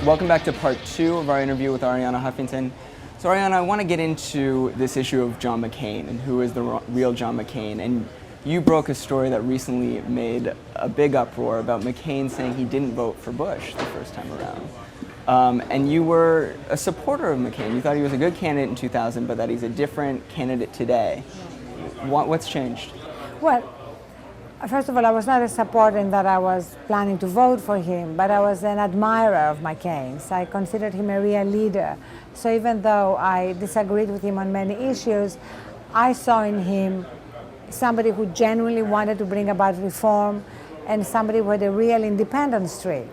Welcome back to part 2 of our interview with Arianna Huffington. So Arianna, I want to get into this issue of John McCain and who is the real John McCain. And you broke a story that recently made a big uproar about McCain saying he didn't vote for Bush the first time around. And you were a supporter of McCain. You thought he was a good candidate in 2000, but that he's a different candidate today. What's changed? Well, first of all, I was not a supporter in that I was planning to vote for him, but I was an admirer of McCain's. I considered him a real leader. So even though I disagreed with him on many issues, I saw in him somebody who genuinely wanted to bring about reform and somebody who had a real independent streak.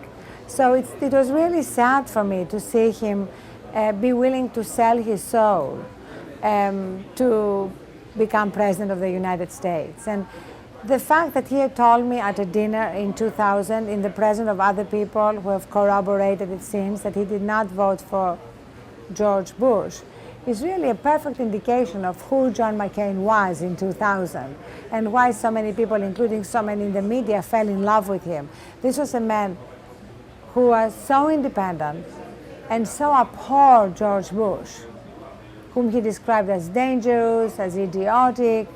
So it was really sad for me to see him be willing to sell his soul to become president of the United States. And the fact that he had told me at a dinner in 2000 in the presence of other people who have corroborated, it seems, that he did not vote for George Bush is really a perfect indication of who John McCain was in 2000 and why so many people, including so many in the media, fell in love with him. This was a man who was so independent and so abhorred George Bush, whom he described as dangerous, as idiotic,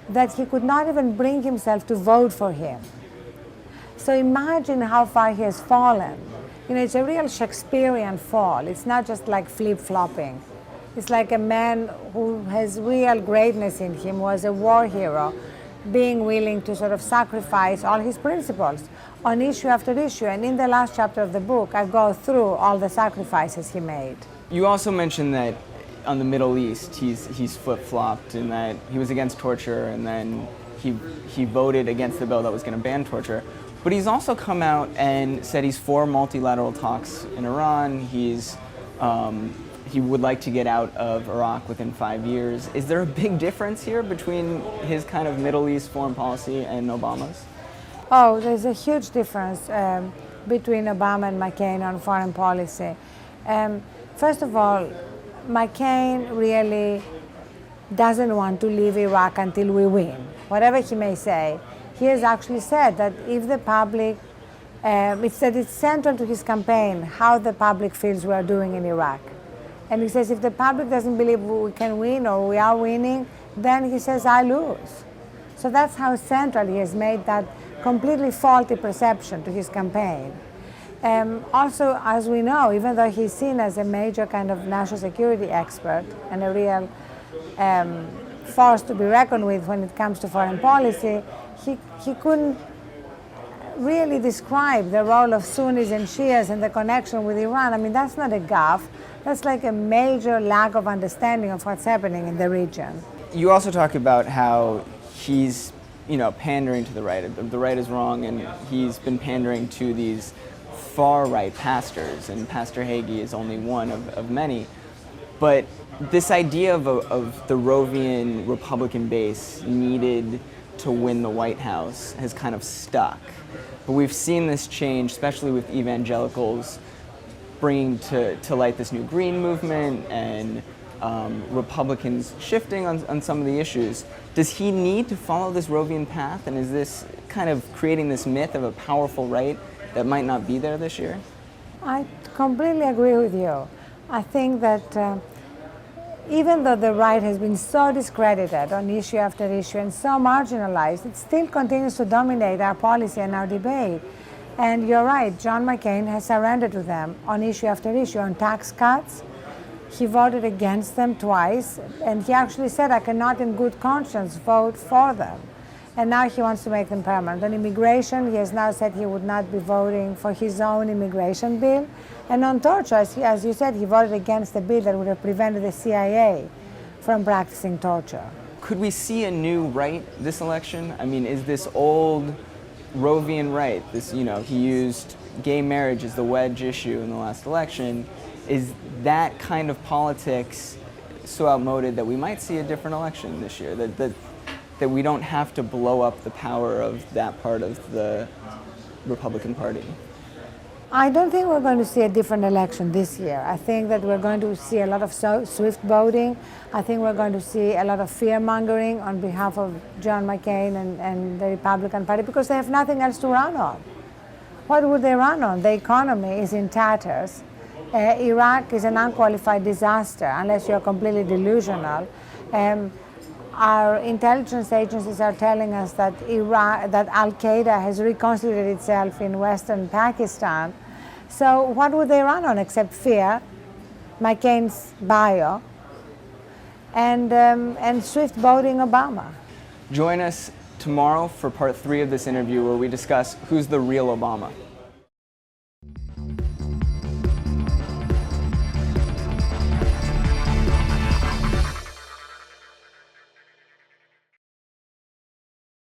that he could not even bring himself to vote for him. So imagine how far he has fallen. You know, it's a real Shakespearean fall. It's not just like flip-flopping. It's like a man who has real greatness in him, was a war hero, being willing to sort of sacrifice all his principles on issue after issue. And in the last chapter of the book, I go through all the sacrifices he made. You also mentioned that on the Middle East, he's flip-flopped in that he was against torture and then he voted against the bill that was going to ban torture. But he's also come out and said he's for multilateral talks in Iran. He would like to get out of Iraq within 5 years. Is there a big difference here between his kind of Middle East foreign policy and Obama's? Oh, there's a huge difference between Obama and McCain on foreign policy. First of all, McCain really doesn't want to leave Iraq until we win. Whatever he may say, he has actually said that if the public, it's central to his campaign how the public feels we are doing in Iraq. And he says if the public doesn't believe we can win or we are winning, then he says I lose. So that's how central he has made that completely faulty perception to his campaign. Also, as we know, even though he's seen as a major kind of national security expert and a real force to be reckoned with when it comes to foreign policy, he couldn't really describe the role of Sunnis and Shias and the connection with Iran. I mean, that's not a gaffe. That's like a major lack of understanding of what's happening in the region. You also talk about how he's, pandering to the right. The right is wrong, and he's been pandering to these far-right pastors, and Pastor Hagee is only one of many. But this idea of the Rovian Republican base needed to win the White House has kind of stuck. But we've seen this change, especially with evangelicals bringing to light this new green movement and Republicans shifting on some of the issues. Does he need to follow this Rovian path, and is this kind of creating this myth of a powerful right that might not be there this year? I completely agree with you. I think that even though the right has been so discredited on issue after issue and so marginalized, it still continues to dominate our policy and our debate. And you're right, John McCain has surrendered to them on issue after issue. On tax cuts, he voted against them twice, and he actually said, I cannot in good conscience vote for them. And now he wants to make them permanent. On immigration, he has now said he would not be voting for his own immigration bill. And on torture, as you said, he voted against the bill that would have prevented the CIA from practicing torture. Could we see a new right this election? I mean, is this old Rovian right, he used gay marriage as the wedge issue in the last election, is that kind of politics so outmoded that we might see a different election this year, that we don't have to blow up the power of that part of the Republican Party? I don't think we're going to see a different election this year. I think that we're going to see a lot of swift voting. I think we're going to see a lot of fear-mongering on behalf of John McCain and the Republican Party because they have nothing else to run on. What would they run on? The economy is in tatters. Iraq is an unqualified disaster unless you're completely delusional. Our intelligence agencies are telling us that Al-Qaeda has reconstituted itself in western Pakistan. So what would they run on except fear, McCain's bio, and swift voting Obama? Join us tomorrow for part 3 of this interview where we discuss who's the real Obama.